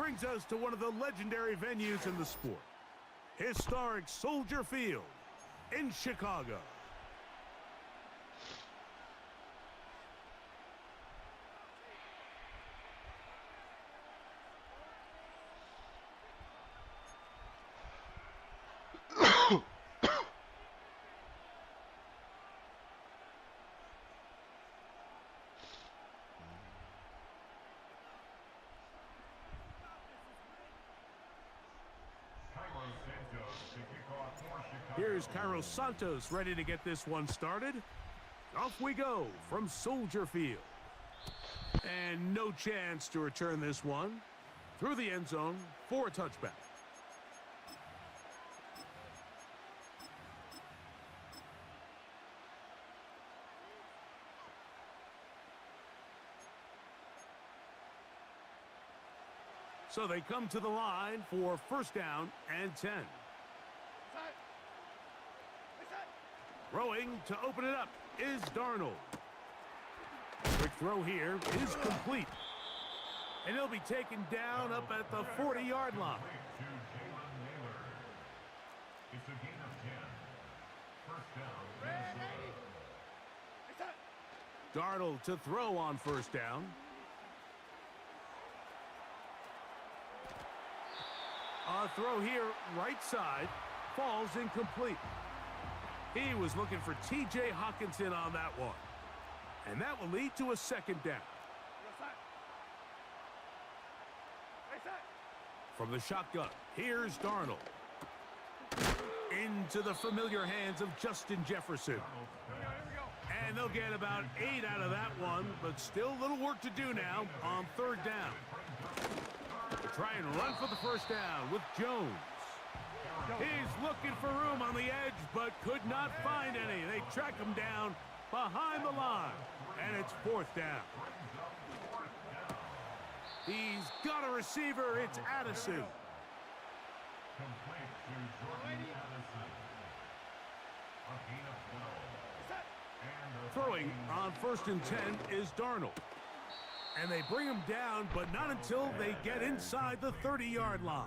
brings us to one of the legendary venues in the sport, historic Soldier Field in Chicago. Here's Carlos Santos ready to get this one started. Off we go from Soldier Field. And no chance to return this one through the end zone for a touchback. So they come to the line for first down and 10. Throwing to open it up is Darnold. Quick throw here is complete. And he'll be taken down up at the 40-yard line. It's a gain of 10. First down. Darnold to throw on first down. A throw here, right side, falls incomplete. He was looking for T.J. Hockenson on that one. And that will lead to a second down. From the shotgun, here's Darnold. Into the familiar hands of Justin Jefferson. And they'll get about 8 out of that one, but still a little work to do now on third down. They try and run for the first down with Jones. He's looking for room on the edge, but could not find any. They track him down behind the line, and it's fourth down. He's got a receiver. It's Addison. Throwing on first and 10 is Darnold. And they bring him down, but not until they get inside the 30-yard line.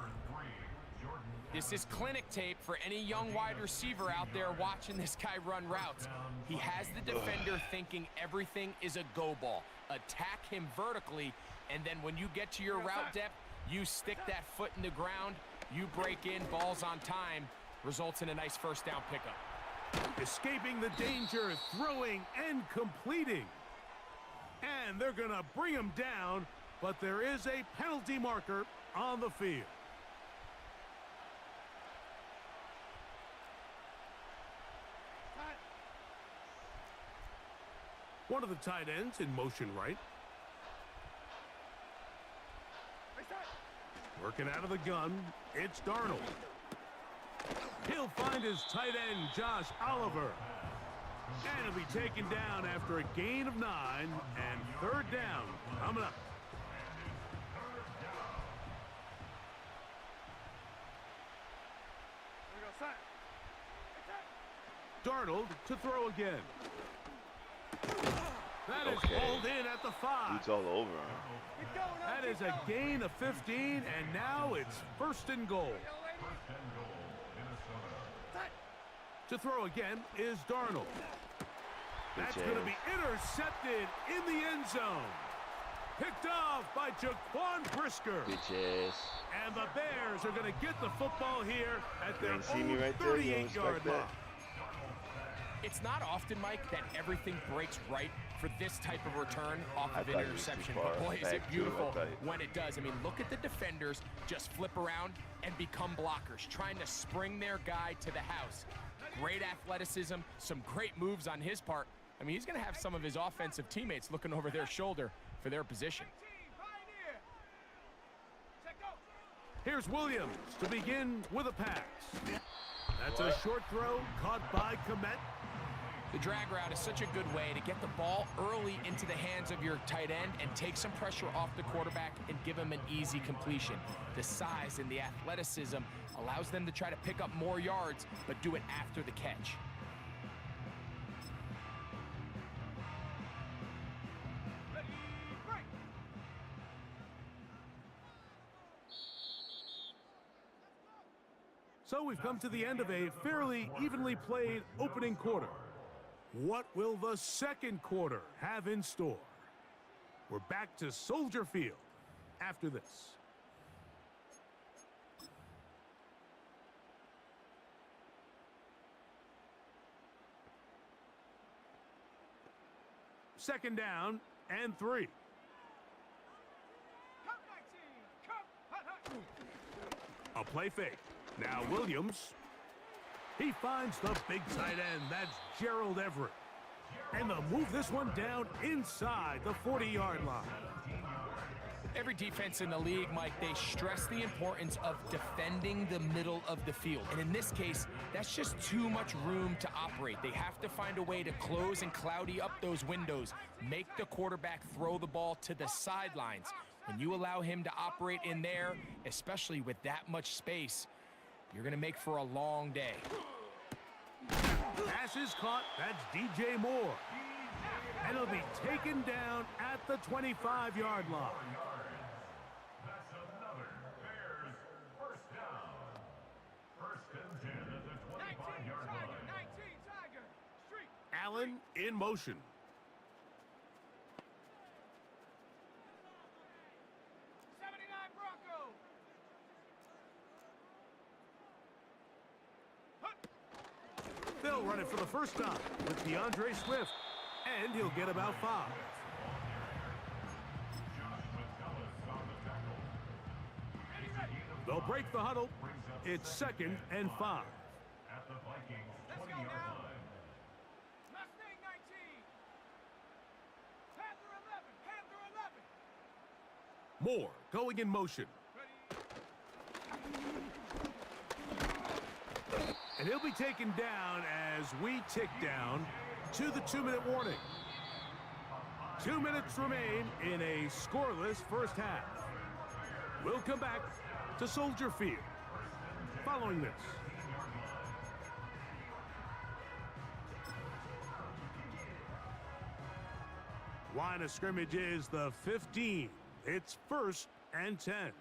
This is clinic tape for any young wide receiver out there watching this guy run routes. He has the defender thinking everything is a go ball. Attack him vertically, and then when you get to your route depth, you stick that foot in the ground, you break in, balls on time, results in a nice first down pickup. Escaping the danger, throwing and completing. And they're going to bring him down, but there is a penalty marker on the field. One of the tight ends in motion right. Working out of the gun, it's Darnold. He'll find his tight end, Josh Oliver. And he'll be taken down after a gain of 9 and third down coming up. Darnold to throw again. That is hauled in at the 5. It's all over. That is a gain of 15, and now it's first and goal. To throw again is Darnold. That's going to be intercepted in the end zone. Picked off by Jaquan Brisker. Bitches. And the Bears are going to get the football here at their own right 38-yard line. It's not often, Mike, that everything breaks right for this type of return off of an interception. But boy, is it beautiful when it does. I mean, look at the defenders just flip around and become blockers, trying to spring their guy to the house. Great athleticism, some great moves on his part. I mean, he's going to have some of his offensive teammates looking over their shoulder for their position. Here's Williams to begin with a pass. That's a short throw caught by Komet. The drag route is such a good way to get the ball early into the hands of your tight end and take some pressure off the quarterback and give him an easy completion. The size and the athleticism allows them to try to pick up more yards, but do it after the catch. So we've come to the end of a fairly evenly played opening quarter. What will the second quarter have in store? We're back to Soldier Field after this. Second down and 3. A play fake. Now Williams. He finds the big tight end. That's Gerald Everett. And they'll move this one down inside the 40-yard line. Every defense in the league, Mike, they stress the importance of defending the middle of the field. And in this case, that's just too much room to operate. They have to find a way to close and cloudy up those windows, make the quarterback throw the ball to the sidelines. When you allow him to operate in there, especially with that much space, you're going to make for a long day. Pass is caught. That's DJ Moore. And he'll be taken down at the 25-yard line. That's another Bears first down. First and 10 at the 25-yard line. 19 Tiger. Street. Allen in motion. They'll run it for the first time with DeAndre Swift, and he'll get about 5. They'll break the huddle. It's second and 5. At the Vikings 20-yard line. Mustang 19. Panther 11. Panther 11. Moore going in motion. And he'll be taken down as we tick down to the 2-minute warning. 2 minutes remain in a scoreless first half. We'll come back to Soldier Field following this. Line of scrimmage is the 15. It's first and 10. Ready.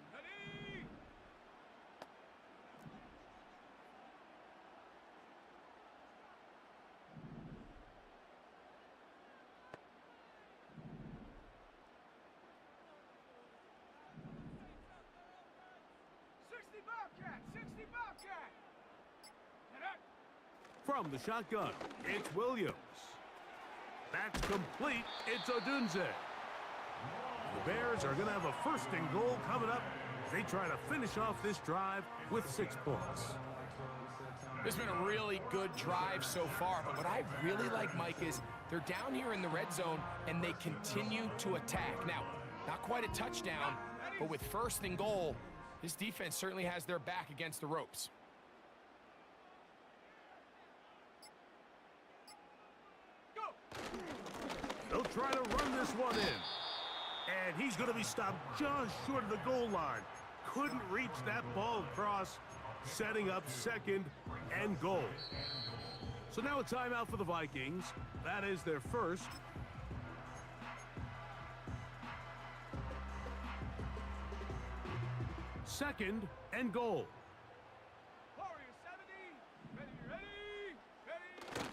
60 Bobcat. 60 Bobcat. Get up. From the shotgun, it's Williams. That's complete. It's Odunze. The Bears are going to have a first and goal coming up as they try to finish off this drive with 6 points. It's been a really good drive so far, but what I really like, Mike, is they're down here in the red zone and they continue to attack. Now, not quite a touchdown, but with first and goal, this defense certainly has their back against the ropes. They'll try to run this one in. And he's going to be stopped just short of the goal line. Couldn't reach that ball across, setting up second and goal. So now a timeout for the Vikings. That is their first. Second and goal. Warrior 70. Ready.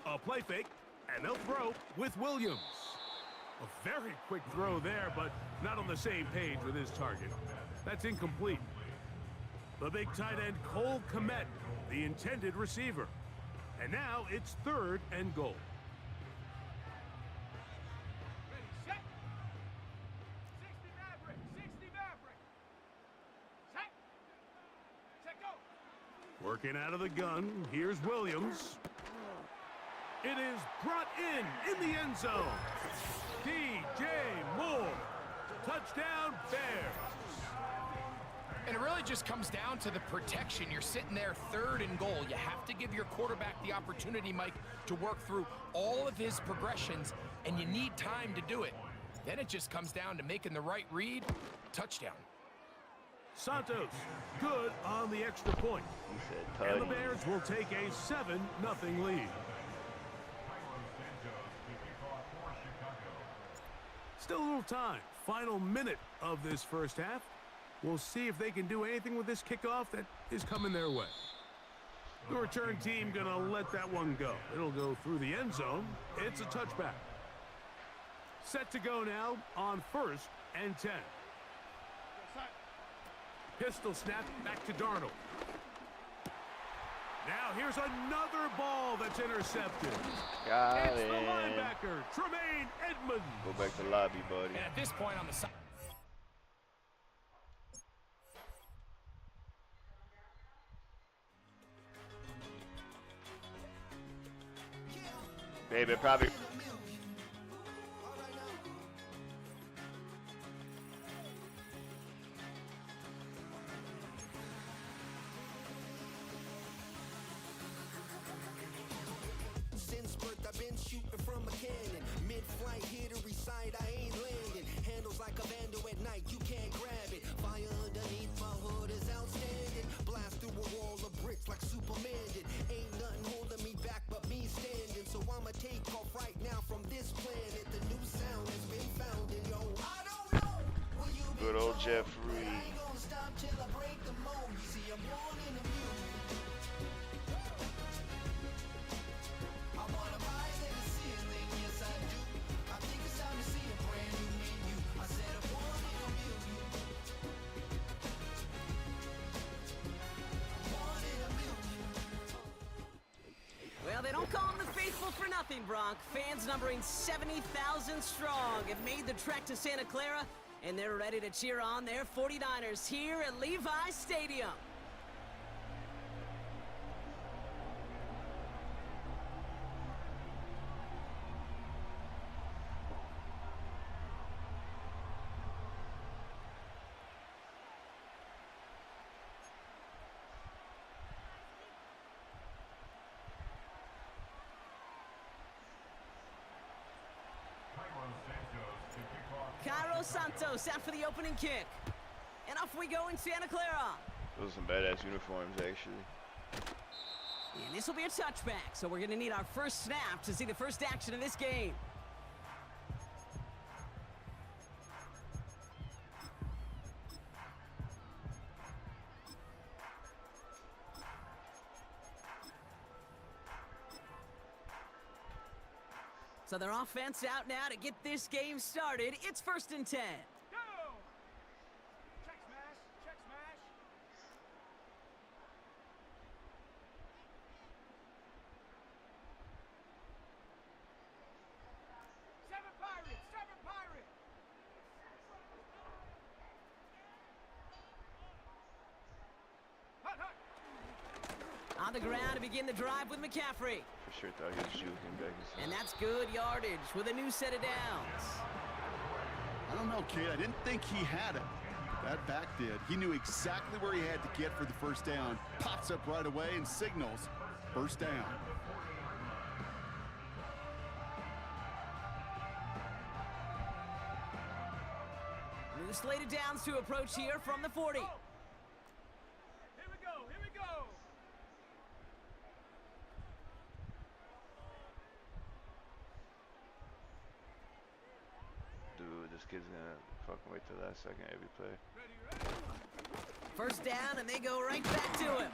A play fake, and they'll throw with Williams. A very quick throw there, but not on the same page with his target. That's incomplete. The big tight end, Cole Kmet, the intended receiver. And now it's third and goal. Ready, set. 60 Maverick. 60 Maverick. Set. Set, go. Working out of the gun, here's Williams. It is brought in the end zone. DJ Moore. Touchdown, Bears. And it really just comes down to the protection. You're sitting there third and goal. You have to give your quarterback the opportunity, Mike, to work through all of his progressions, and you need time to do it. Then it just comes down to making the right read. Touchdown. Santos, good on the extra point. And the Bears will take a 7-0 lead. Still a little time. Final minute of this first half. We'll see if they can do anything with this kickoff that is coming their way. The return team going to let that one go. It'll go through the end zone. It's a touchback. Set to go now on 1st and 10. Pistol snap back to Darnold. Now here's another ball that's intercepted. Got it's it. the linebacker, Tremaine Edmonds. Go back to the lobby, buddy. And at this point on the side. Baby, probably. Since birth, I've been shooting from a cannon. Mid-flight, here to recite, I ain't landing. Handles like a vandal at night, you can't grab it. Fire underneath my hood is outstanding. Blast through a wall of bricks like Superman did. Ain't nothing holding me back but me standing. So I'ma take off right now from this planet. The new sound has been found in yo. I don't know where you Good old Jeff I Reed. ain't gonna stop till I break the mold. You see, I'm born in the music. I wanna rise in the ceiling, yes I do. I think it's time to see a brand new menu. I said I'm born in a million. Born in a million. Well, they don't call them the faithful for nothing, Bronc. Fans numbering 70,000 strong have made the trek to Santa Clara, and they're ready to cheer on their 49ers here at Levi's Stadium. Cairo Santos out for the opening kick. And off we go in Santa Clara. Those are some badass uniforms, actually. And this will be a touchback, so we're going to need our first snap to see the first action of this game. So their offense out now to get this game started. It's 1st and 10. Go! Check smash, check smash. Seven Pirates, seven Pirates. Hut, hut. On the ground to begin the drive with McCaffrey. For sure thought he was juking back. And that's good yardage with a new set of downs. I don't know, kid. I didn't think he had it. That back did. He knew exactly where he had to get for the first down. Pops up right away and signals first down. New slated downs to approach here from the 40. Here we go, here we go. Dude, this kid's gonna fucking wait till that second every play. First down, and they go right back to him.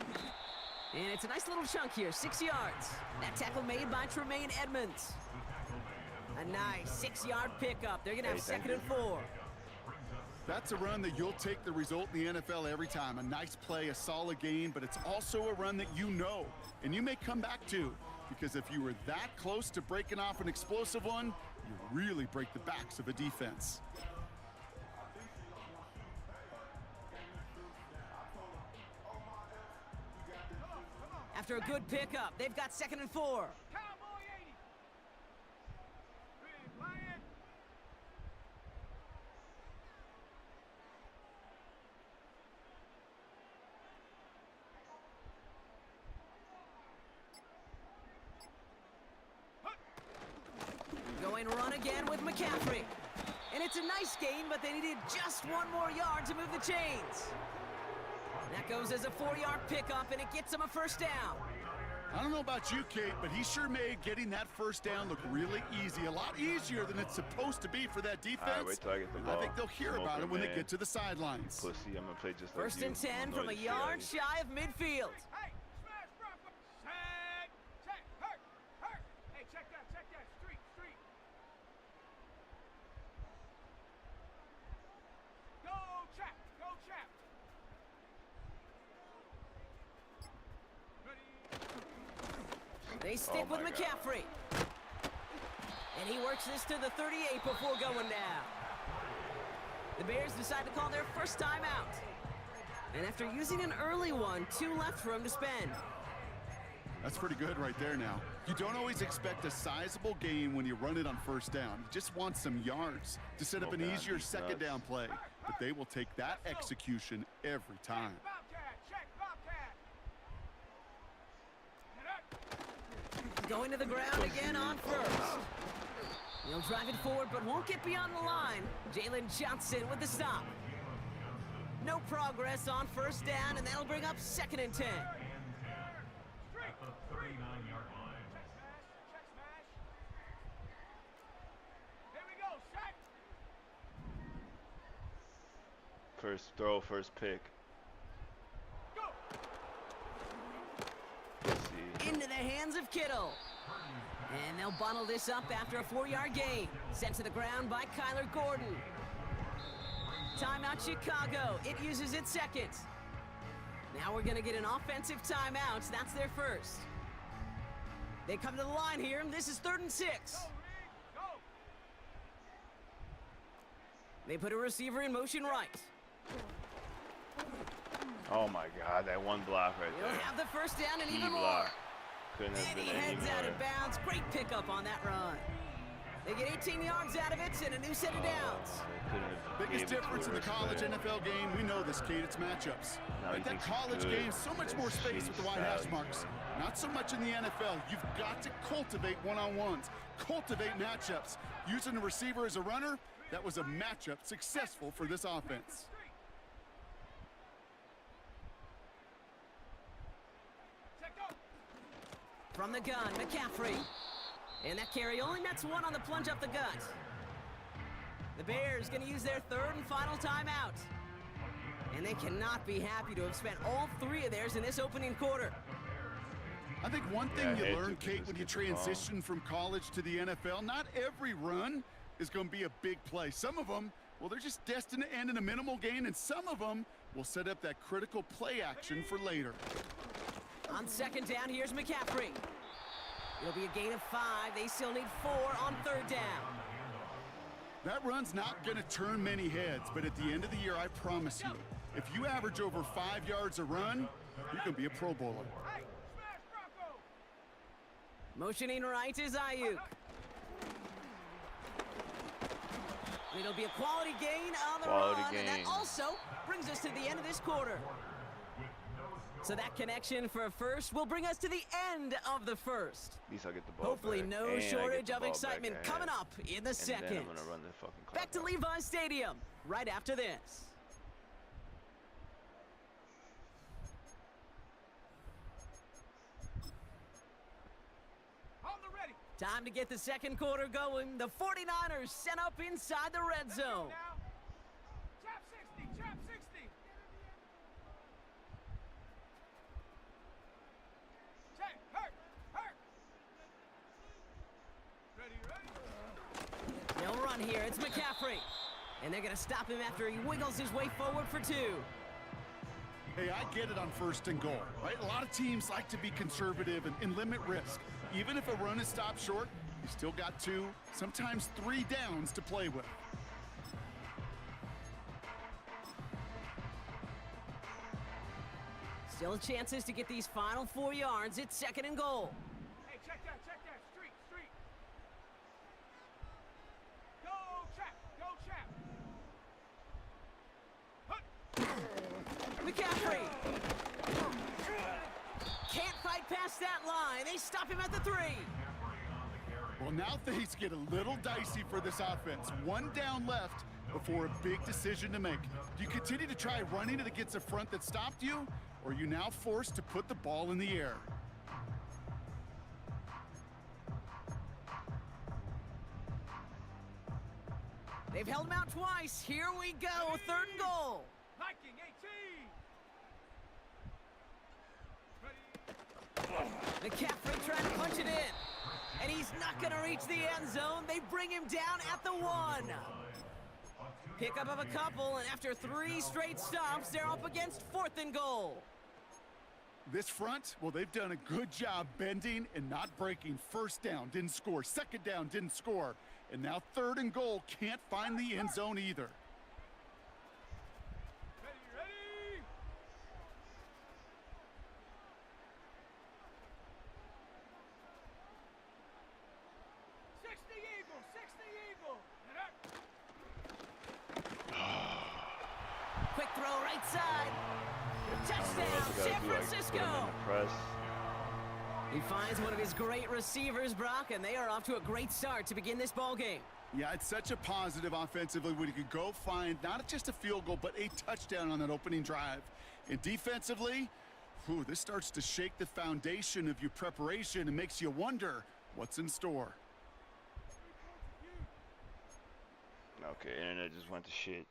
And it's a nice little chunk here, 6 yards. That tackle made by Tremaine Edmonds. A nice 6-yard pickup. They're going to have 2nd and 4. That's a run that you'll take the result in the NFL every time. A nice play, a solid game, but it's also a run that you know, and you may come back to, because if you were that close to breaking off an explosive one, you really break the backs of a defense. After a good pickup, they've got 2nd and 4. Cowboy 80. Ready, playing. Going run again with McCaffrey. And it's a nice gain, but they needed just 1 more yard to move the chains. That goes as a 4-yard pickup, and it gets them a first down. I don't know about you, Kate, but he sure made getting that first down look really easy. A lot easier than it's supposed to be for that defense. All right, wait till I get the And ball. I think they'll hear I'm about it open, when they man. get to the sidelines. Pussy, I'm gonna play just like First you. and 10 Annoy from a the shit out of yard you. shy of midfield. Hey, smash Bronco. They stick with McCaffrey. And he works this to the 38 before going down. The Bears decide to call their first timeout. And after using an early one, 2 left for him to spend. That's pretty good right there now. You don't always expect a sizable gain when you run it on first down. You just want some yards to set up an easier second down play. But they will take that execution every time. Bobcat, check Bobcat. Going to the ground again on first. He'll drive it forward, but won't get beyond the line. Jalen Johnson with the stop. No progress on first down, and that'll bring up 2nd and 10. At the 39-yard line. Check smash. Here we go, sack. First throw, first pick. Go. Let's see. Into the hands of Kittle. And they'll bundle this up after a 4-yard gain. Sent to the ground by Kyler Gordon. Timeout Chicago. It uses its second. Now we're going to get an offensive timeout. That's their first. They come to the line here, and this is 3rd and 6. Go. They put a receiver in motion right. Oh my God, that one block right He'll there. have the first down and Key even more. block. Couldn't have And been he any heads out more. of bounds. Great pickup on that run. They get 18 yards out of it and a new set of downs. Biggest difference in the college NFL game, we know this, Kate, it's matchups. Like that college game, so much more space with the wide hash marks. Not so much in the NFL. You've got to cultivate one-on-ones, cultivate matchups. Using the receiver as a runner, that was a matchup successful for this offense. Check go. From the gun, McCaffrey. And that carry only nets 1 on the plunge up the gut. The Bears going to use their 3rd and final timeout. And they cannot be happy to have spent all 3 of theirs in this opening quarter. I think one thing you learn, Kate, when you transition from college to the NFL, not every run is going to be a big play. Some of them, well, they're just destined to end in a minimal gain, and some of them will set up that critical play action for later. On 2nd down, here's McCaffrey. It'll be a gain of 5. They still need 4 on 3rd down. That run's not going to turn many heads, but at the end of the year, I promise you, if you average over 5 yards a run, you're going to be a Pro Bowler. Hey, smash Bronco. Motioning right is Ayuk. It'll be a quality gain on the run, and that also brings us to the end of this quarter. So that connection for a first will bring us to the end of the first. At least I'll get the ball Hopefully back, no and I get shortage the of ball excitement back coming ahead. up in the And second. then I'm gonna run the fucking clock Back to out. Levi's Stadium right after this. On the ready. Time to get the second quarter going. The 49ers sent up inside the red zone. Now. Trap 60. Trap 60. Check. Hurt. Hurt. Ready, ready. No run here. It's McCaffrey. And they're going to stop him after he wiggles his way forward for 2. Hey, I get it on 1st and goal, right? A lot of teams like to be conservative and limit risk. Even if a run is stopped short, you still got 2, sometimes 3 downs to play with. Still chances to get these final 4 yards. It's 2nd and goal. Hey, check that. Check that. Street. Street. Go trap. Go trap. McCaffrey. Can't fight past that line. They stop him at the 3. Well, now things get a little dicey for this offense. 1 down left before a big decision to make. Do you continue to try running it against a front that stopped you, or are you now forced to put the ball in the air? They've held him out twice. Here we go. 3rd and goal. Viking 18. Ready. McCaffrey trying to punch it in. And he's not going to reach the end zone. They bring him down at the 1. Pickup of a couple, and after 3 straight stops, they're up against 4th and goal. This front, well, they've done a good job bending and not breaking. First down, didn't score. Second down, didn't score. And now 3rd and goal, can't find the end zone either. Ready. 60 Eagle, 60 Eagle. Quick throw right side. Touchdown, San Francisco. Press. He finds one of his great receivers, Brock, and they are off to a great start to begin this ball game. Yeah, it's such a positive offensively when you can go find not just a field goal, but a touchdown on that opening drive. And defensively, this starts to shake the foundation of your preparation and makes you wonder what's in store. Okay, internet just went to shit.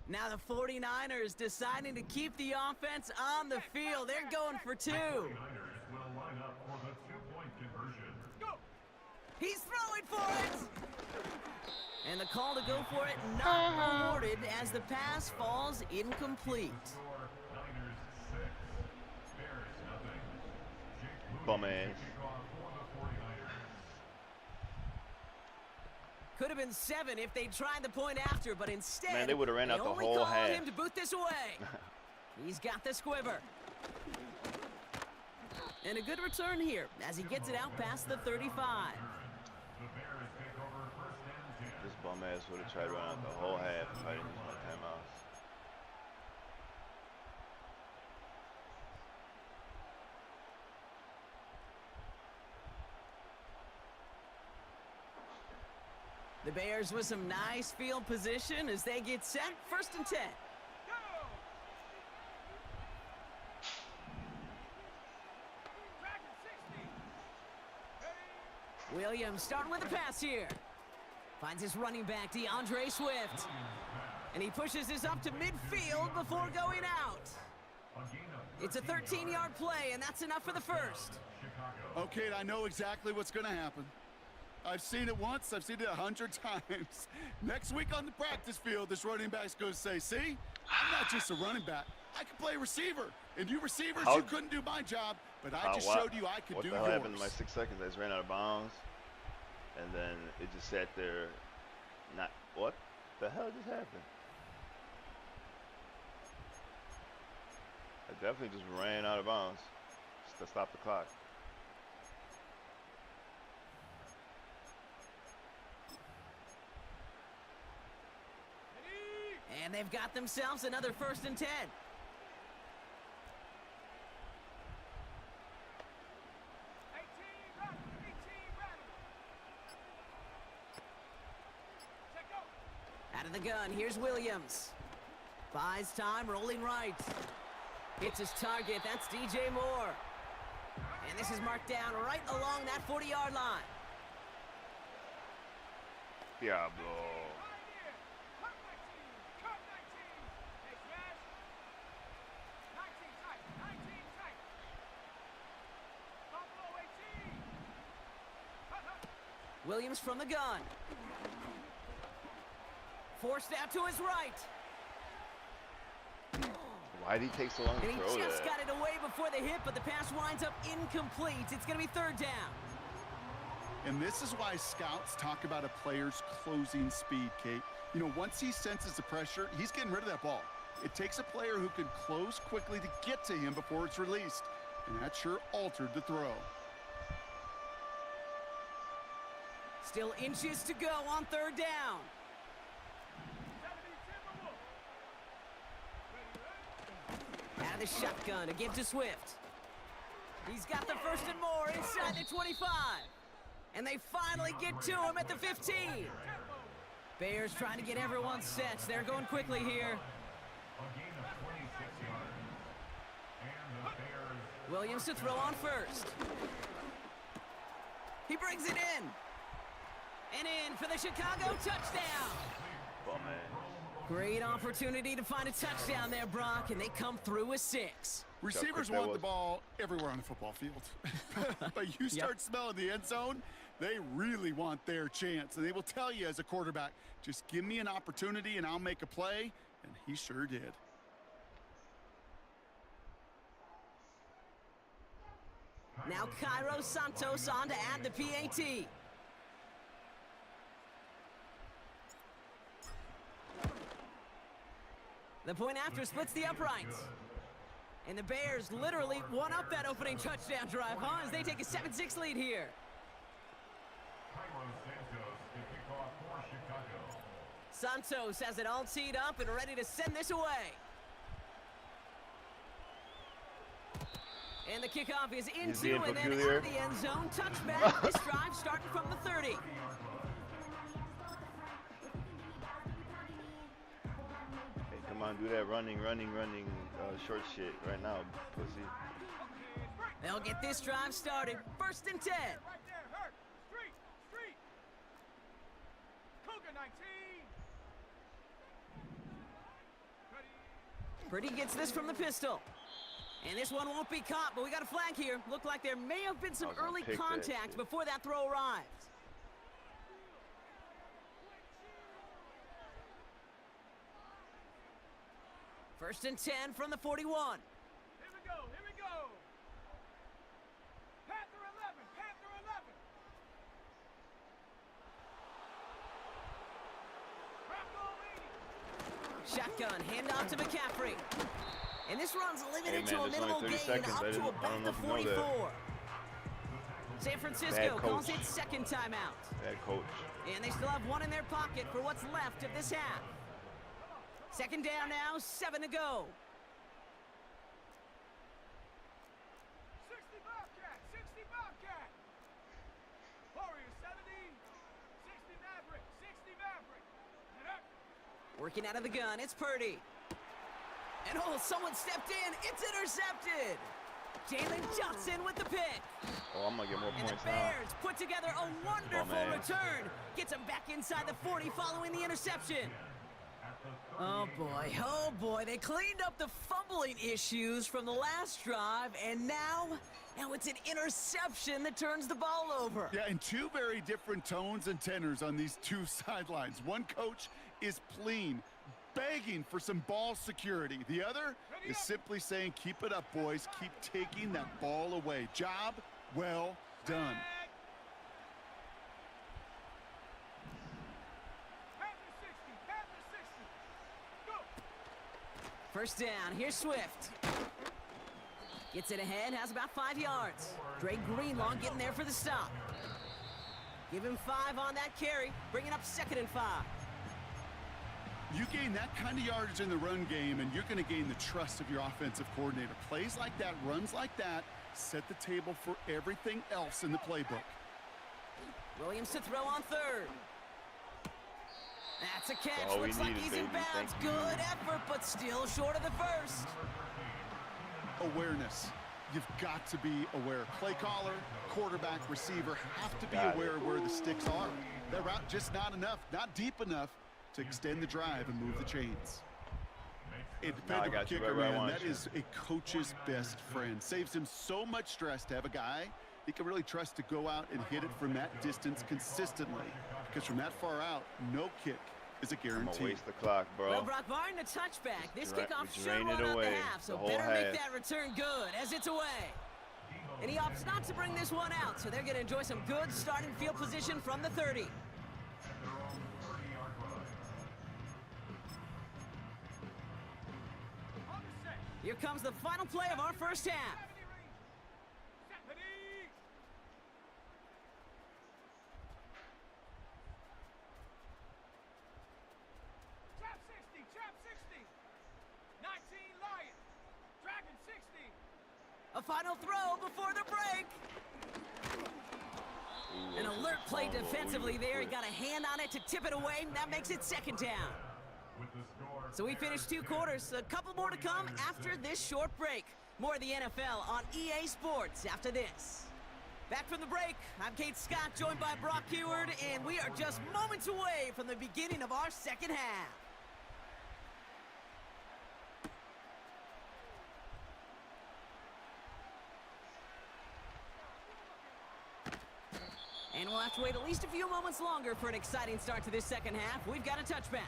Now the 49ers deciding to keep the offense on the field. They're going for 2. 49ers will line up for the 2-point conversion. Go. He's throwing for it. And the call to go for it not awarded as the pass falls incomplete. Score Niners 6, Bears nothing. Jake Bum Moody ass. kickoff for the 49ers. Could have been 7 if they tried the point after, but instead, Man, they would have ran out the only whole called half. him to boot this away. He's got the squiver. And a good return here as he gets it out past the 35. The Bears take over 1st and 10. This bum ass would have tried to run out the whole half if I didn't use my timeouts. The Bears with some nice field position as they get set. 1st and 10. Go. Back at 60. Williams starting with the pass here. Finds his running back, DeAndre Swift. And he pushes this up to midfield before going out. It's a 13-yard play, and that's enough for the first. Okay, I know exactly what's going to happen. I've seen it once, I've seen it 100 times. Next week on the practice field, this running back's going to say, see, I'm not just a running back. I can play receiver. And you receivers, you couldn't do my job, but I just showed you I could do yours. What the hell happened in my 6 seconds? I just ran out of bounds. And then it just sat there. What the hell just happened? I definitely just ran out of bounds just to stop the clock. And they've got themselves another 1st and 10. 18 rattle. Check go. Out of the gun, here's Williams. Buys time, rolling right. Hits his target, that's DJ Moore. And this is marked down right along that 40-yard line. Diablo. Cut 19. Cut 19. Hey, smash. 19 tight. 19 tight. Buffalo 18. Cut. Williams from the gun. Forced out to his right. Why did he take so long to And he throw just that? got it away before the hit, but the pass winds up incomplete. It's going to be 3rd down. And this is why scouts talk about a player's closing speed, Kate. You know, once he senses the pressure, he's getting rid of that ball. It takes a player who can close quickly to get to him before it's released. And that sure altered the throw. Still inches to go on 3rd down. 70 Timberwolves. Out of the shotgun, to give to Swift. He's got the 1st and more inside the 25. And they finally get to him at the 15. Bears trying to get everyone set. They're going quickly here. A gain of 26 yards. And the Bears Williams to throw on first. He brings it in. And in for the Chicago touchdown. Oh, man. Great opportunity to find a touchdown there, Brock, and they come through with 6. Receivers quick that want the was. ball everywhere on the football field. But you start smelling the end zone, they really want their chance. And they will tell you as a quarterback, just give me an opportunity and I'll make a play. And he sure did. Now Cairo Santos on to add the PAT. The point after splits the uprights. And the Bears literally won up that opening touchdown drive, huh? As they take a 7-6 lead here. Cairo Santos to kick off for Chicago. Santos has it all teed up and ready to send this away. And the kickoff is He's into being and then out peculiar. of the end zone. Touchback. This drive starting from the 30. Hey, come on, do that running, short shit right now, pussy. They'll get this drive started. 1st and 10. Right there, hurt. Street. Cougar 19. Purdy gets this from the pistol. And this one won't be caught, but we got a flag here. Looked like there may have been some I was gonna early pick that contact shit. before that throw arrives. First and 10 from the 41. Here we go. Panther 11. Shotgun, handoff to McCaffrey. And this run's limited Hey, man, to a there's minimal only 30 gain seconds. up I to don't about know the if you know that. 44. San Francisco Bad calls coach. it second timeout. That coach. And they still have one in their pocket for what's left of this half. Second down now, 7 to go. 60 Bobcat. Warriors 70. 60 Maverick. Get up. Working out of the gun, it's Purdy. And oh, someone stepped in. It's intercepted. Jalen Johnson with the pick. Oh, I'm gonna get more And the points now. Bears put together a wonderful man. return. Gets them back inside the 40 following the interception. Oh boy, they cleaned up the fumbling issues from the last drive, and now it's an interception that turns the ball over. Yeah, and two very different tones and tenors on these two sidelines. One coach is pleading, begging for some ball security. The other is simply saying, keep it up, boys. Keep taking that ball away. Job well done. Panther 60. Go. First down, here's Swift. Gets it ahead, has about 5 yards. Dre Greenlaw getting there for the stop. Give him 5 on that carry, bringing up 2nd and 5. You gain that kind of yardage in the run game, and you're going to gain the trust of your offensive coordinator. Plays like that, runs like that, set the table for everything else in the playbook. Williams to throw on 3rd. That's a catch. all we Looks like needed, he's in baby. bounds. Thank you. Good effort, but still short of the first. Awareness. You've got to be aware. Play caller, quarterback, receiver have to be Got it. aware of where the sticks are. That route just not enough, not deep enough to extend the drive and move the chains. A dependable got you kicker, right where I man, want that you. is a coach's best friend. Saves him so much stress to have a guy he can really trust to go out and hit it from that distance consistently. Because from that far out, no kick is a I'm gonna guarantee. waste the clock, bro. Well, Brock, barring the touchback, this Dra- kickoff should drain run it out the away, half, so the whole better make half. that return good as it's away. And he opts not to bring this one out, so they're going to enjoy some good starting field position from the 30. On the set. Here comes the final play of our first half. 70 range. 70. Trap 60. 19 Lion. Dragon 60. A final throw before the break. An alert play defensively there. He got a hand on it to tip it away, and that makes it second down. So we finished 2 quarters. A couple more to come after this short break. More of the NFL on EA Sports after this. Back from the break, I'm Kate Scott, joined by Brock Heward, and we are just moments away from the beginning of our second half. And we'll have to wait at least a few moments longer for an exciting start to this second half. We've got a touchback.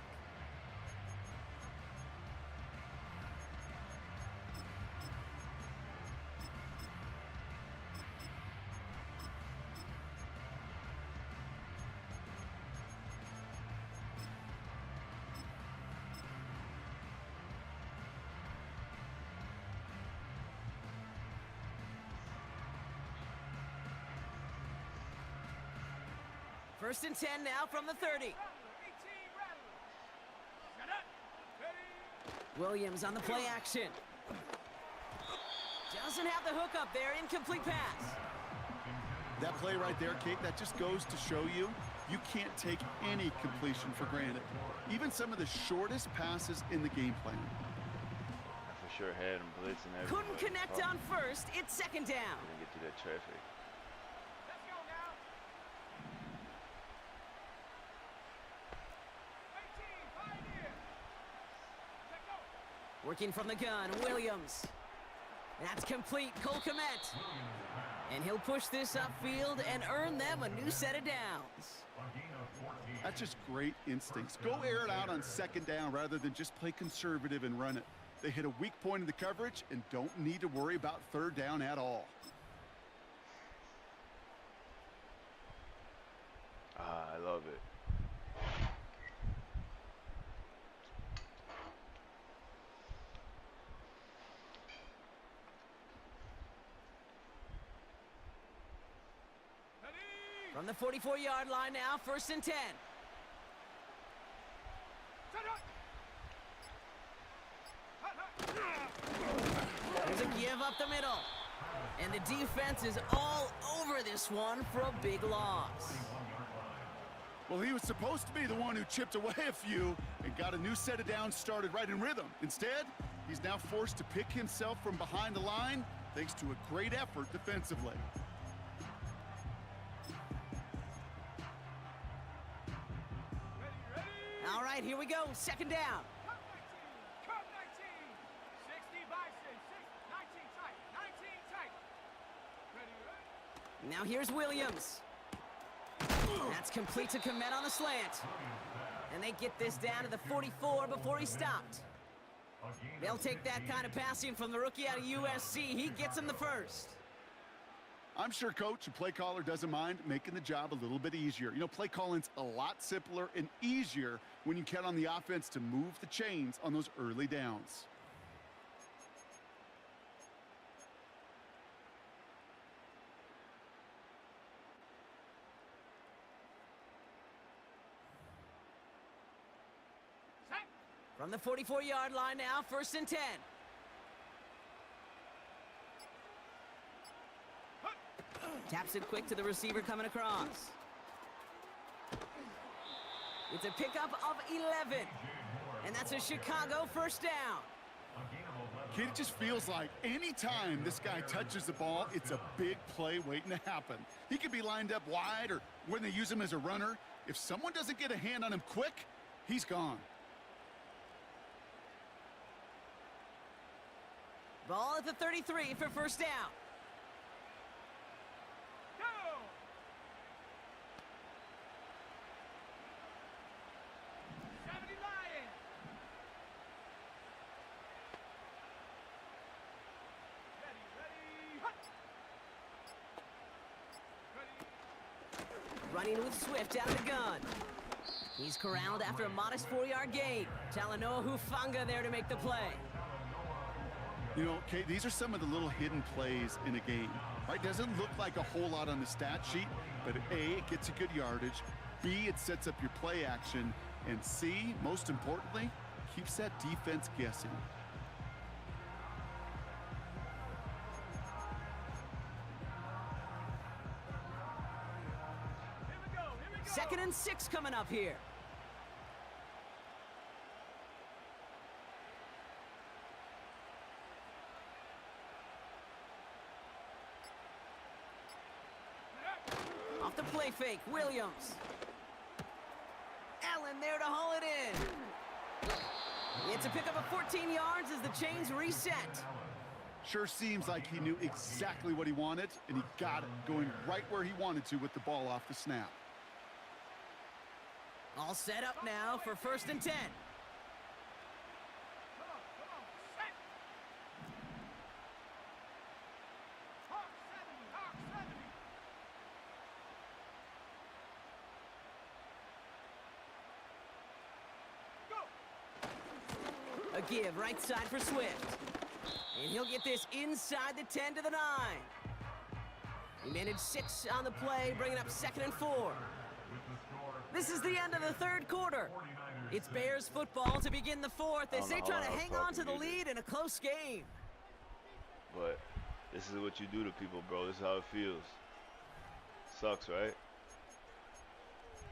First and 10 now from the 30. Williams on the play action. Doesn't have the hook up there. Incomplete pass. That play right there, Kate, that just goes to show you, you can't take any completion for granted. Even some of the shortest passes in the game plan. I for sure had him blitzing everywhere. Couldn't connect on first. It's second down. Didn't get through that traffic. Let's go now. 18, Pioneer. Let go. Working from the gun, Williams. That's complete, Cole Kmet. And he'll push this upfield and earn them a new set of downs. That's just great instincts. Go air it out on second down rather than just play conservative and run it. They hit a weak point in the coverage and don't need to worry about third down at all. I love it. From the 44-yard line now, first and 10. There's a give up the middle. And the defense is all over this one for a big loss. Well, he was supposed to be the one who chipped away a few and got a new set of downs started right in rhythm. Instead, he's now forced to pick himself from behind the line thanks to a great effort defensively. All right, here we go. Second down. Cut 19. 60 Bison. 19 tight. 19 tight. Ready. Now here's Williams. That's complete to Kmet on the slant. And they get this down to the 44 before he stopped. They'll take that kind of passing from the rookie out of USC. He gets him the first. I'm sure coach and play caller doesn't mind making the job a little bit easier. You know, play calling's a lot simpler and easier when you count on the offense to move the chains on those early downs. From the 44-yard line now, first and 10. Taps it quick to the receiver coming across. It's a pickup of 11. And that's a Chicago first down. Kid, it just feels like anytime this guy touches the ball, it's a big play waiting to happen. He could be lined up wide or when they use him as a runner. If someone doesn't get a hand on him quick, he's gone. Ball at the 33 for first down. Go. Running with Swift out of the gun. He's corralled after a modest 4-yard gain. Talanoa Hufanga there to make the play. You know, Kate, these are some of the little hidden plays in a game, right? Doesn't look like a whole lot on the stat sheet, but A, it gets you good yardage, B, it sets up your play action, and C, most importantly, keeps that defense guessing. 2nd and 6 coming up here. Off the play fake, Williams. Allen there to haul it in. It's a pickup of 14 yards as the chains reset. Sure seems like he knew exactly what he wanted, and he got it, going right where he wanted to with the ball off the snap. All set up now for 1st and 10. Set. Hawk 70, Hawk 70. Go. A give right side for Swift. And he'll get this inside the 10 to the 9. He managed 6 on the play, bringing up 2nd and 4. This is the end of the 3rd quarter. It's Bears football to begin the 4th as they try to hang on to the lead in a close game. But this is what you do to people, bro. This is how it feels. Sucks, right?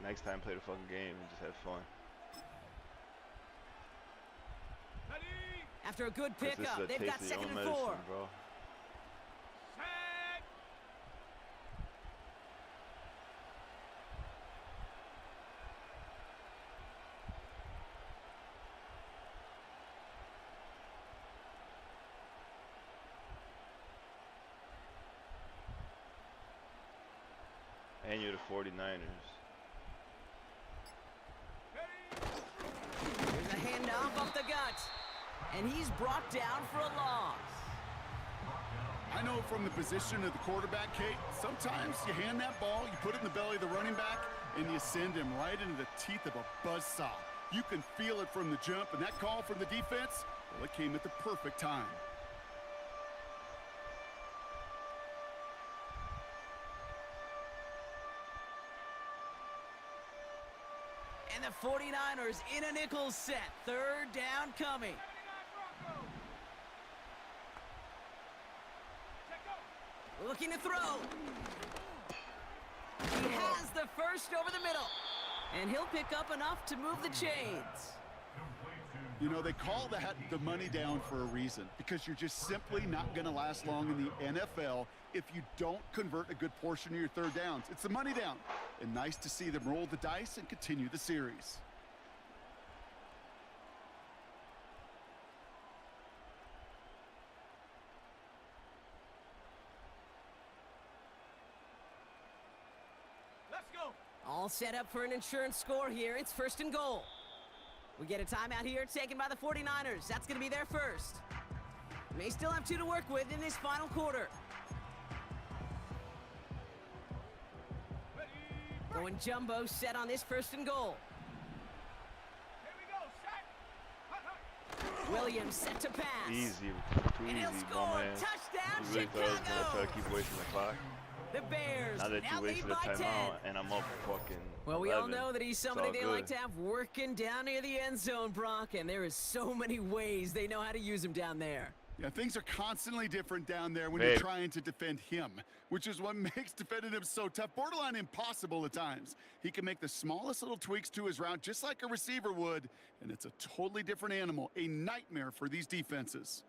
Next time, play the fucking game and just have fun. After a good pickup, they've got 2nd and 4. Bro. Set. And you're the 49ers. There's a handoff up the gut. And he's brought down for a loss. I know from the position of the quarterback, Kate, sometimes you hand that ball, you put it in the belly of the running back, and you send him right into the teeth of a buzzsaw. You can feel it from the jump, and that call from the defense, well, it came at the perfect time. And the 49ers in a nickel set. 3rd down coming. Looking to throw. He has the first over the middle. And he'll pick up enough to move the chains. You know, they call that the money down for a reason, because you're just simply not going to last long in the NFL if you don't convert a good portion of your 3rd downs. It's the money down. And nice to see them roll the dice and continue the series. Let's go. All set up for an insurance score here. It's 1st and goal. We get a timeout here taken by the 49ers. That's going to be their first. They still have 2 to work with in this final quarter. Going jumbo set on this 1st and goal. Here we go. Set. Hut, hut. Williams set to pass. Easy. Too And he'll easy, score. bro, man. Touchdown, You really thought Chicago. try to keep away from the clock. The Bears Now that now you lead wasted a by 10. timeout and I'm up fucking Well, we all 11. know that he's It's somebody all they good. like to have working down near the end zone, Brock, and there is so many ways they know how to use him down there. Yeah, things are constantly different down there when Babe. you're trying to defend him, which is what makes defending him so tough, borderline impossible at times. He can make the smallest little tweaks to his route just like a receiver would, and it's a totally different animal, a nightmare for these defenses.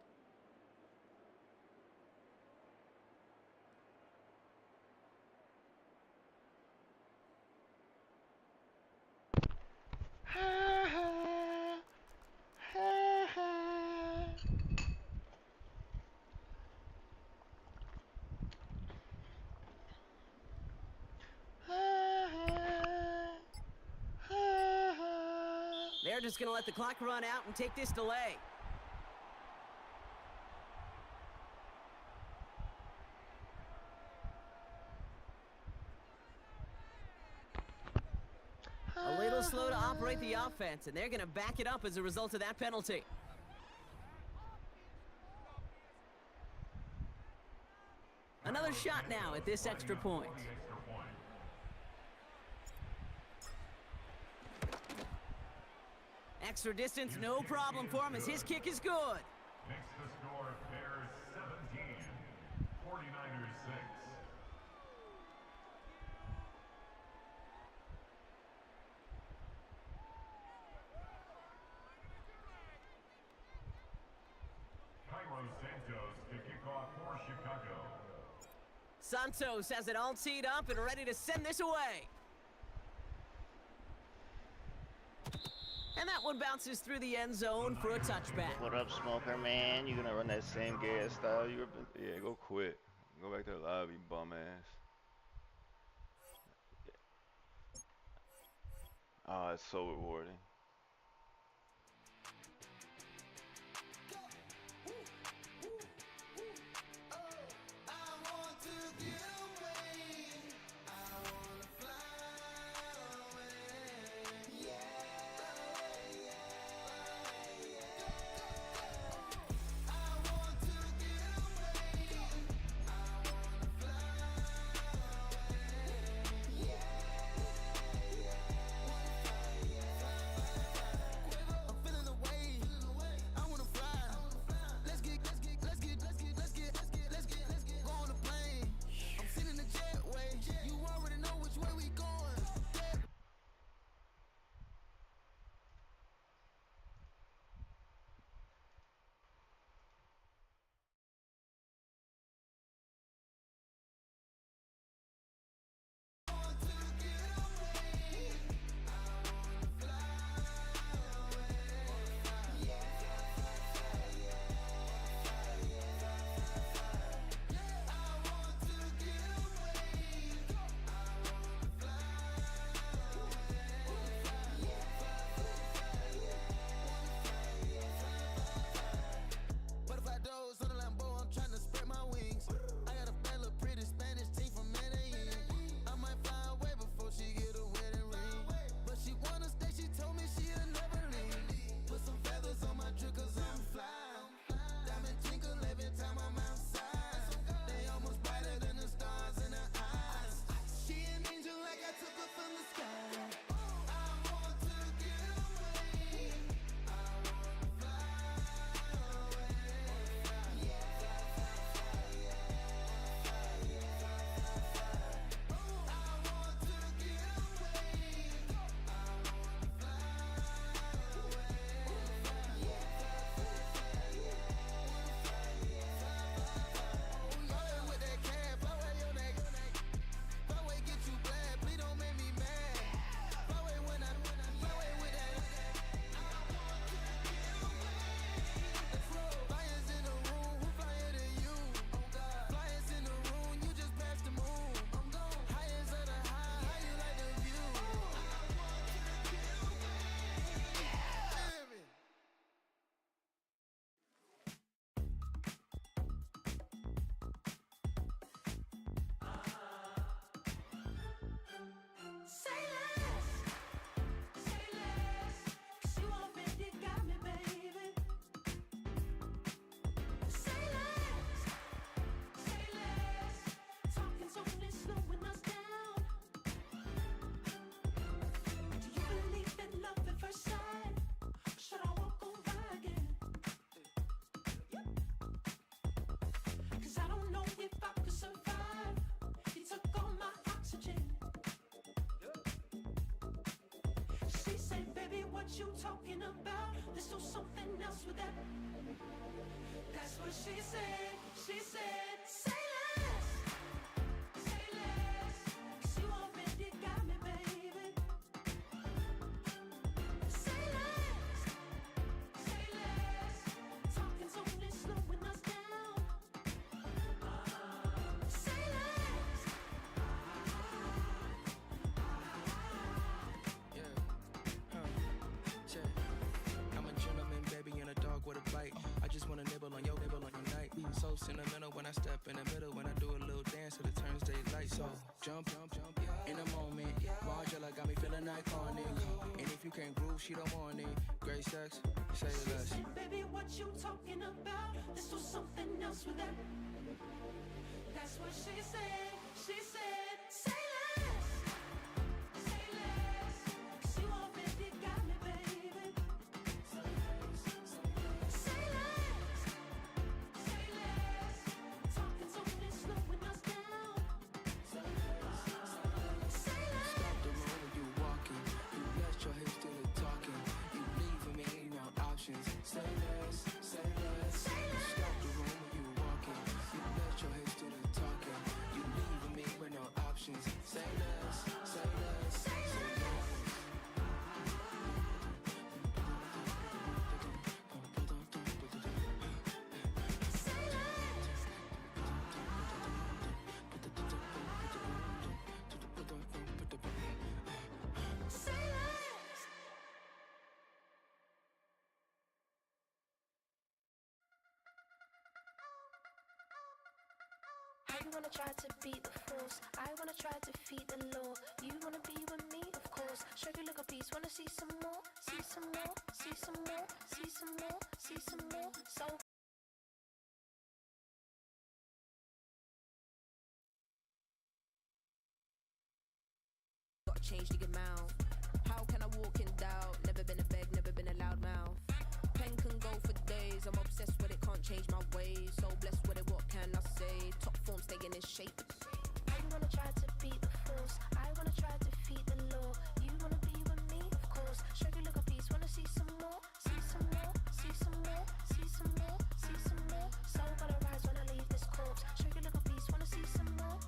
They're just going to let the clock run out and take this delay. A little slow to operate the offense, and they're going to back it up as a result of that penalty. Another shot now at this extra point. Extra distance, no problem for him as his kick is good. Makes the score Bears 17, 49ers 6. Santos has it all teed up and ready to send this away. And that one bounces through the end zone for a touchback. What up, Smoker, man? You gonna run that same gay ass style you were? Yeah, go quit. Go back to the lobby, bum ass. Oh, it's so rewarding. You talking about? Let's do something else with that. That's what she said. She said, say less. Say less. 'Cause you already got me, baby. Say less. Say less. Talking's only slowing us down. Say less. I'm a gentleman, baby, and a dog with a bite. I just wanna nibble on your night. So sentimental when I step in the middle. When I do a little dance, so it turns daylight. So jump, in a moment. Margella got me feeling iconic. And if you can't groove, she don't want it. Great sex, say less. She said, baby, what you talking about? Let's do something else with that. That's what she said. She said, say less. Say less. 'Cause you already got me, baby. Say less. Say less. Talking's only slowing us down. Say less. Stop the road when you walking. You let your hips do the talking. You leaving me no options. Say less, say less. Say less. Stop the road when you walking. You let your hips do the talking. You leaving wanna try to beat the force. I wanna try to defeat the law. You wanna be with me, of course. Show you look a piece. Wanna see some more? See some more? See some more? See some more? See some more? So. Got change to your mouth. How can I walk in doubt? Never been a beg, never been a loud mouth. Pen can go for days. I'm obsessed with it, can't change my ways. So blessed with it, what can I say? Top form staying in shape. I wanna try to beat the force. I wanna try to defeat the law. You wanna be with me, of course. Show you look a piece. Wanna see some more? See some more? See some more? See some more? See some more? So gonna rise when I leave this corpse. Show you look a piece. Wanna see some more?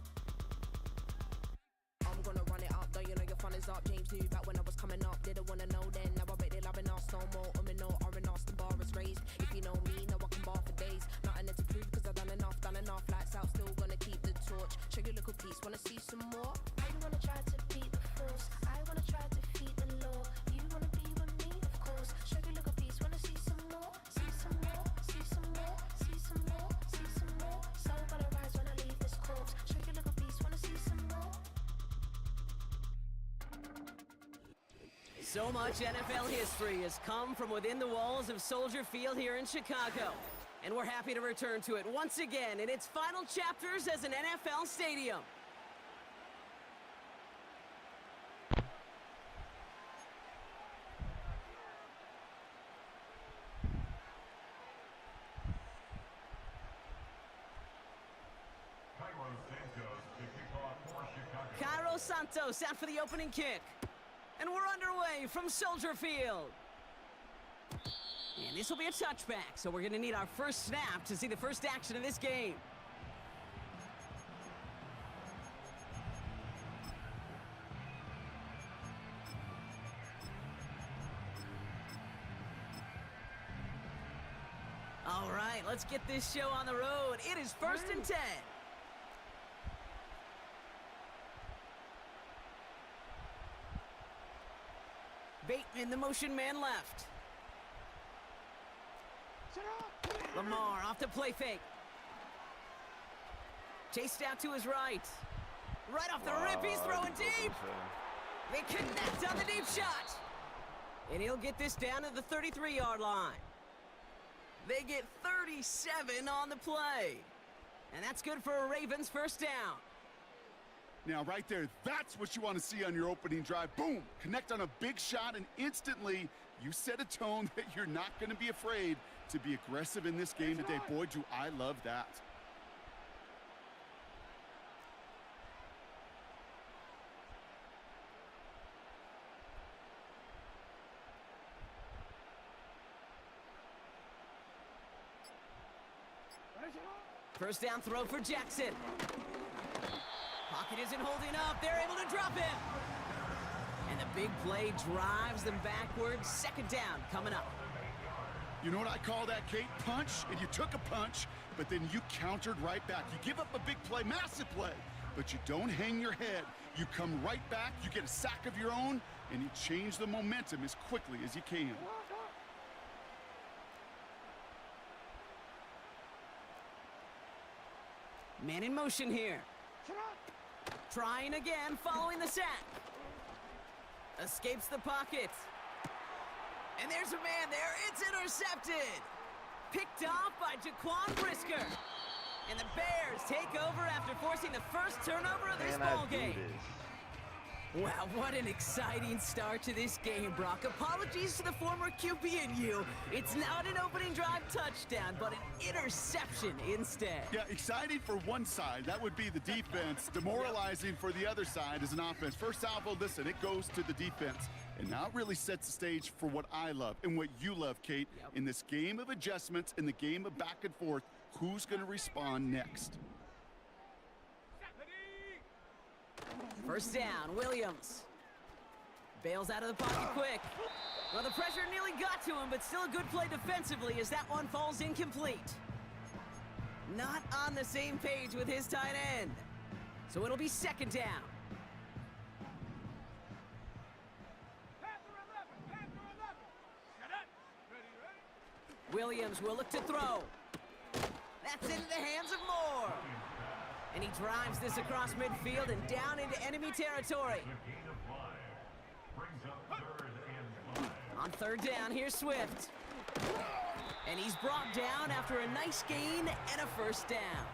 I'm gonna run it up, though you know your fun is up. James knew back when I was coming up, didn't wanna know then. Now I bet they loving us no more. No, R&R's, the bar is raised. If you know me, now I can bar for days. Nothing to prove, cause I've done enough. Lights out, still gonna keep the torch. Show you little piece, wanna see some more? I wanna try to beat the force. I wanna try to defeat the law. You wanna be with me, of course. Show you little piece, wanna see some more? See some more? See some more? See some more? See some more? So gonna rise when I leave this corpse. Show you little piece, wanna see some more? So much NFL history has come from within the walls of Soldier Field here in Chicago. And we're happy to return to it once again in its final chapters as an NFL stadium. Cairo Santos out for the opening kick. And we're underway from Soldier Field. And this will be a touchback, so we're going to need our first snap to see the first action of this game. All right, let's get this show on the road. It is 1st and 10. Bateman, the motion man left. Lamar off the play fake. Chased out to his right. Right off the rip, he's throwing deep. They connect on the deep shot. And he'll get this down to the 33-yard line. They get 37 on the play. And that's good for a Ravens first down. Now, right there, that's what you want to see on your opening drive. Boom! Connect on a big shot, and instantly you set a tone that you're not going to be afraid to be aggressive in this game today. Boy, do I love that. First down throw for Jackson. Pocket isn't holding up. They're able to drop him. And the big play drives them backwards. Second down coming up. You know what I call that, Kate? Punch, and you took a punch, but then you countered right back. You give up a big play, massive play, but you don't hang your head. You come right back, you get a sack of your own, and you change the momentum as quickly as you can. Man in motion here. Trying again, following the sack. Escapes the pocket. And there's a man there. It's intercepted. Picked off by Jaquan Brisker. And the Bears take over after forcing the first turnover of this ball game. Wow, what an exciting start to this game, Brock. Apologies to the former QB and you. It's not an opening drive touchdown, but an interception instead. Yeah, exciting for one side. That would be the defense. Demoralizing for the other side as an offense. First salvo, listen, it goes to the defense. And now it really sets the stage for what I love and what you love, Kate. In this game of adjustments, in the game of back and forth, who's going to respond next? First down, Williams. Bails out of the pocket quick. Well, the pressure nearly got to him, but still a good play defensively as that one falls incomplete. Not on the same page with his tight end. So it'll be second down. Williams will look to throw. That's into the hands of Moore. And he drives this across midfield and down into enemy territory. Gain of 5. Brings up 3rd and 5. On 3rd down, here's Swift. And he's brought down after a nice gain and a 1st down.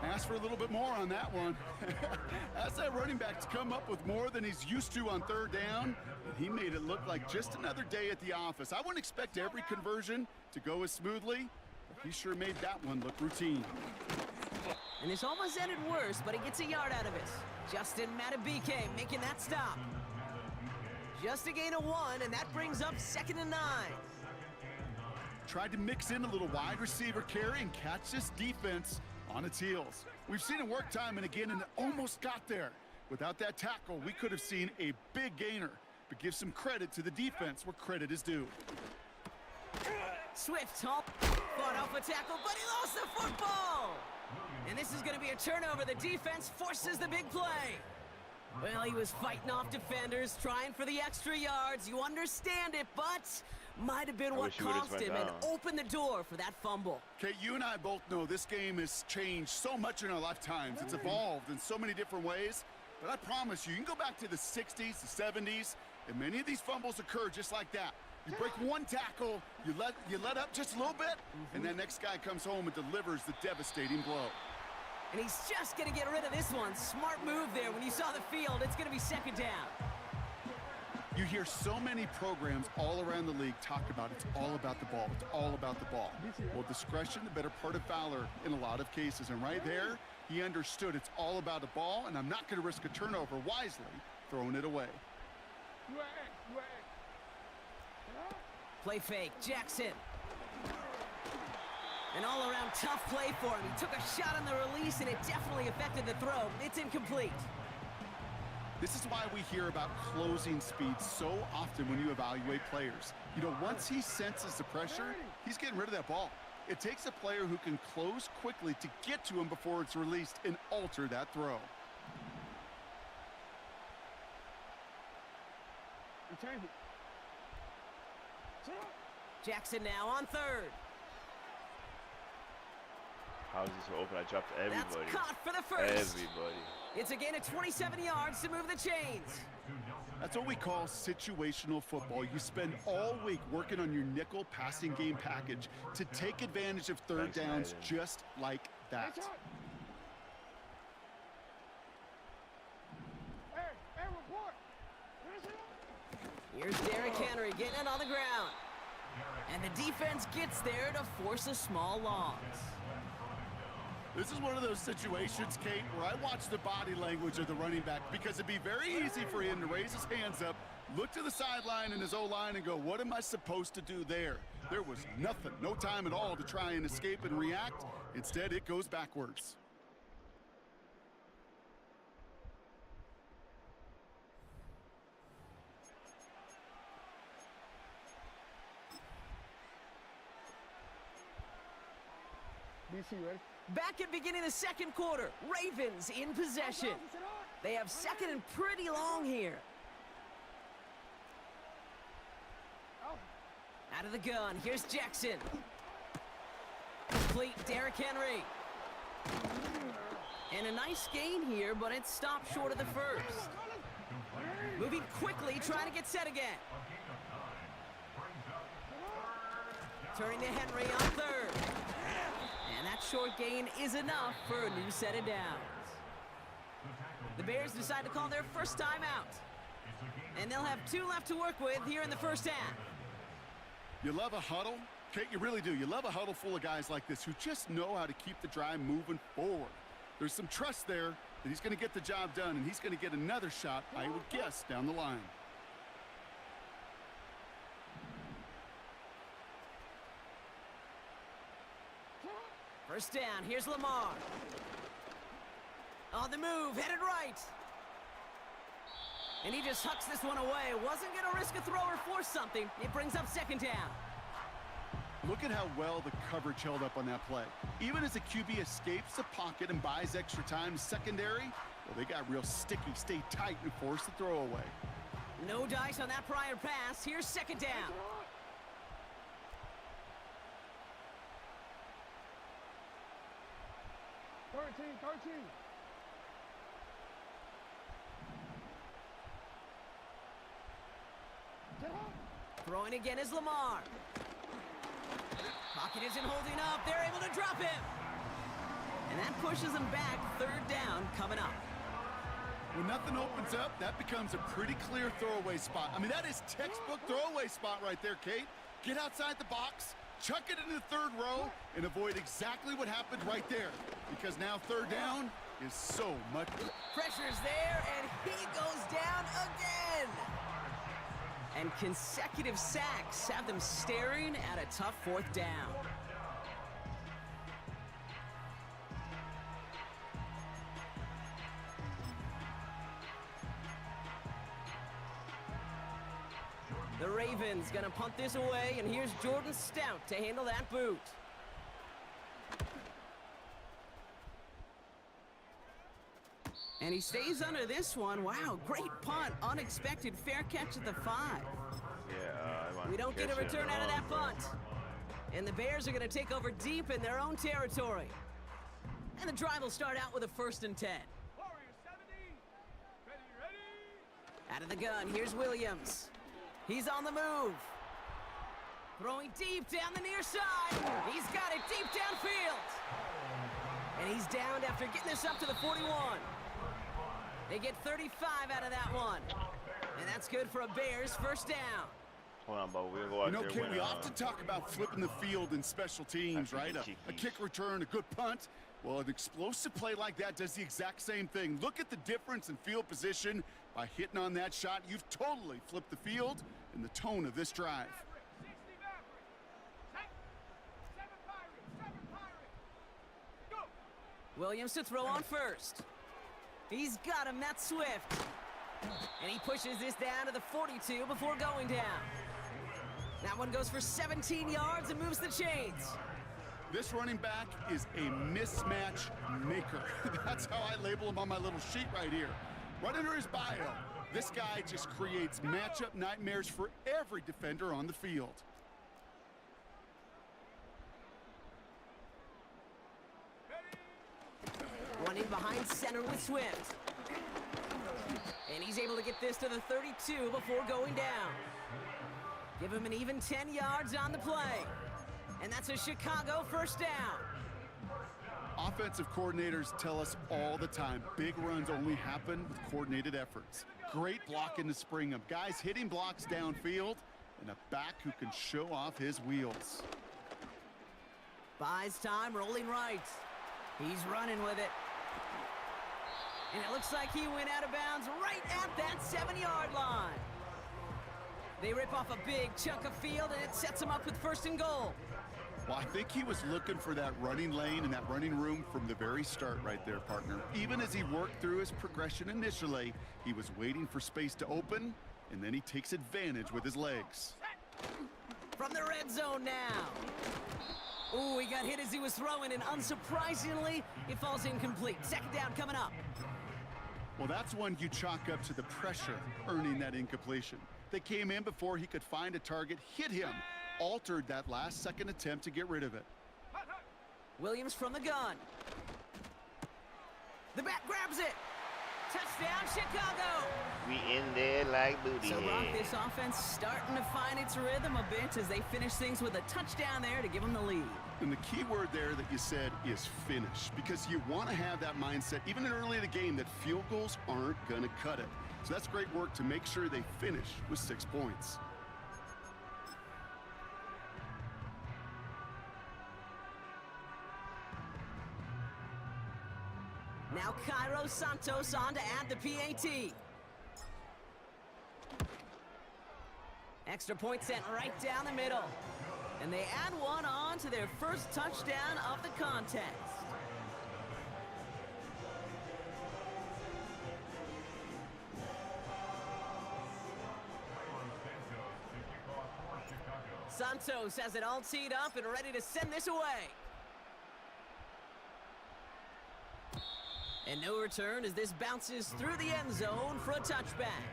Ask for a little bit more on that one. Ask that running back to come up with more than he's used to on 3rd down, and he made it look like just another day at the office. I wouldn't expect every conversion to go as smoothly, but he sure made that one look routine. And this almost ended worse, but he gets a yard out of it. Justin Matabike making that stop. Just a gain of 1, and that brings up 2nd and 9. Tried to mix in a little wide receiver carry and catch this defense on its heels. We've seen it work time and again, and it almost got there. Without that tackle, we could have seen a big gainer. But give some credit to the defense where credit is due. Swift fought off a tackle, but he lost the football! And this is going to be a turnover. The defense forces the big play. Well, he was fighting off defenders, trying for the extra yards. You understand it, but might have been what cost him and opened the door for that fumble. Okay, you and I both know this game has changed so much in our lifetimes. It's evolved in so many different ways. But I promise you, you can go back to the 60s, the 70s, and many of these fumbles occur just like that. You break one tackle, you let up just a little bit, and that next guy comes home and delivers the devastating blow. And he's just going to get rid of this one. Smart move there. When you saw the field, it's going to be 2nd down. You hear so many programs all around the league talk about it's all about the ball. It's all about the ball. Well, discretion, the better part of valor in a lot of cases. And right there, he understood it's all about the ball, and I'm not going to risk a turnover wisely, throwing it away. Play fake, Jackson. An all-around tough play for him. He took a shot on the release, and it definitely affected the throw. It's incomplete. This is why we hear about closing speed so often when you evaluate players. You know, once he senses the pressure, he's getting rid of that ball. It takes a player who can close quickly to get to him before it's released and alter that throw. Jackson now on 3rd. How is this so open? I dropped everybody. That's caught for the 1st. Everybody. It's a gain of 27 yards to move the chains. That's what we call situational football. You spend all week working on your nickel passing game package to take advantage of 3rd downs just like that. Here's Derrick Henry getting it on the ground. And the defense gets there to force a small loss. This is one of those situations, Kate, where I watch the body language of the running back because it'd be very easy for him to raise his hands up, look to the sideline in his O-line and go, what am I supposed to do there? There was nothing, no time at all to try and escape and react. Instead, it goes backwards. Back at beginning of the 2nd quarter, Ravens in possession. They have 2nd and pretty long here. Out of the gun, here's Jackson. Complete, Derrick Henry. And a nice gain here, but it stopped short of the 1st. Moving quickly, trying to get set again. Turning to Henry on 3rd. And that short gain is enough for a new set of downs. The Bears decide to call their first timeout. And they'll have 2 left to work with here in the 1st half. You love a huddle? Kate, you really do. You love a huddle full of guys like this who just know how to keep the drive moving forward. There's some trust there that he's going to get the job done, and he's going to get another shot, I would guess, down the line. First down, here's Lamar. On the move, headed right. And he just hucks this one away. Wasn't going to risk a throw or force something. It brings up 2nd down. Look at how well the coverage held up on that play. Even as the QB escapes the pocket and buys extra time secondary, well, they got real sticky, stay tight, and force the throw away. No dice on that prior pass. Here's 2nd down. 13. Throwing again is Lamar. Pocket isn't holding up. They're able to drop him. And that pushes them back. Third down coming up. When nothing opens up, that becomes a pretty clear throwaway spot. I mean, that is textbook throwaway spot right there, Kate. Get outside the box, chuck it into the third row, and avoid exactly what happened right there. Because now third down is so much. Pressure's there, and he goes down again. And consecutive sacks have them staring at a tough fourth down. The Ravens gonna punt this away, and here's Jordan Stout to handle that boot. And he stays under this one. Wow, great punt. Unexpected fair catch at the 5. Yeah, We don't get a return out of that punt. And the Bears are going to take over deep in their own territory. And the drive will start out with a 1st and 10. Warrior 70. Ready. Out of the gun, here's Williams. He's on the move. Throwing deep down the near side. He's got it deep downfield. And he's downed after getting this up to the 41. They get 35 out of that one. And that's good for a Bears 1st down. Hold on, Bo. We'll go out there. Kate, we often talk about flipping the field in special teams, right? A kick return, a good punt. Well, an explosive play like that does the exact same thing. Look at the difference in field position. By hitting on that shot, you've totally flipped the field and the tone of this drive. 60 Maverick. 7 Pirates. Go. Williams to throw on first. He's got him, that's Swift. And he pushes this down to the 42 before going down. That one goes for 17 yards and moves the chains. This running back is a mismatch maker. That's how I label him on my little sheet right here. Right under his bio, this guy just creates matchup nightmares for every defender on the field. Running behind center with Swift. And he's able to get this to the 32 before going down. Give him an even 10 yards on the play. And that's a Chicago 1st down. Offensive coordinators tell us all the time, big runs only happen with coordinated efforts. Great blocking to spring them. Guys hitting blocks downfield, and a back who can show off his wheels. Buys time, rolling right. He's running with it. And it looks like he went out of bounds right at that 7-yard line. They rip off a big chunk of field, and it sets him up with 1st and goal. Well, I think he was looking for that running lane and that running room from the very start right there, partner. Even as he worked through his progression initially, he was waiting for space to open, and then he takes advantage with his legs. From the red zone now. Ooh, he got hit as he was throwing, and unsurprisingly, it falls incomplete. 2nd down coming up. Well, that's one you chalk up to the pressure earning that incompletion. They came in before he could find a target, hit him, altered that last-second attempt to get rid of it. Williams from the gun. The back grabs it. Touchdown, Chicago. We in there like booty. So, Brock, this offense starting to find its rhythm a bit as they finish things with a touchdown there to give them the lead. And the key word there that you said is finish, because you want to have that mindset, even early in the game, that field goals aren't going to cut it. So that's great work to make sure they finish with 6 points. Now Cairo Santos on to add the PAT. Extra point sent right down the middle. And they add one on to their 1st touchdown of the contest. Santos has it all teed up and ready to send this away. And no return as this bounces through the end zone for a touchback.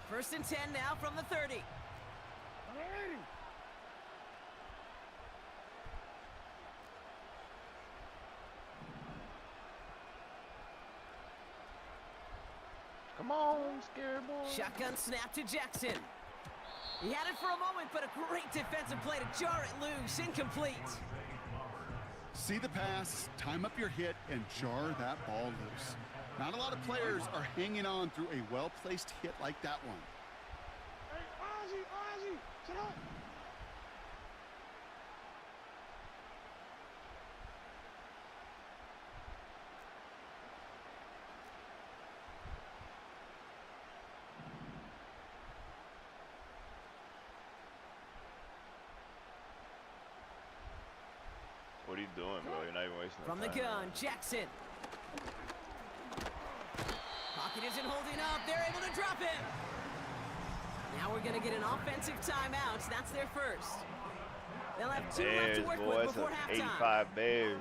First and 10 now from the 30. Come on, scary boy. Shotgun snap to Jackson. He had it for a moment, but a great defensive play to jar it loose. Incomplete. See the pass, time up your hit, and jar that ball loose. Not a lot of players are hanging on through a well-placed hit like that one. Hey, Ozzy, shut up. What are you doing, bro? You're not even wasting From the time. gun, Jackson. Pocket isn't holding up. They're able to drop him. Now we're going to get an offensive timeout. That's their first. They'll have 2 left Bears, to work boy, with before that's halftime. 85 Bears.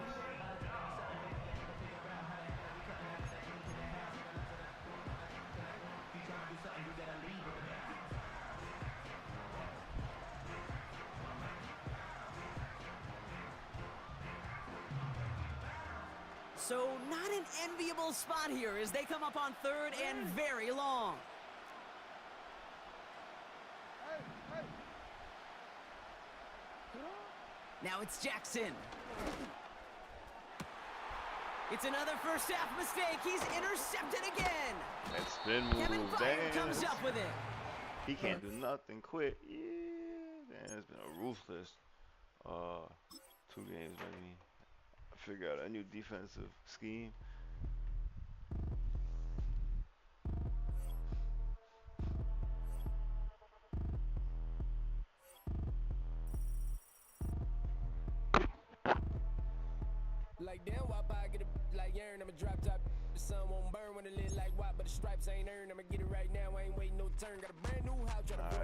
So not an enviable spot here as they come up on 3rd and very long. Now it's Jackson. It's another first half mistake. He's intercepted again. That spin Kevin move, Byard damn. comes up with it. He can't do nothing quick. Yeah, man, it's been a ruthless 2 games, maybe. I figure out a new defensive scheme. Like damn, why I get a like yarn? I'ma drop top. The sun won't burn when it lit like white, but the stripes ain't earned. I'ma get it right now. I ain't waiting no turn. Got a brand new house. Try to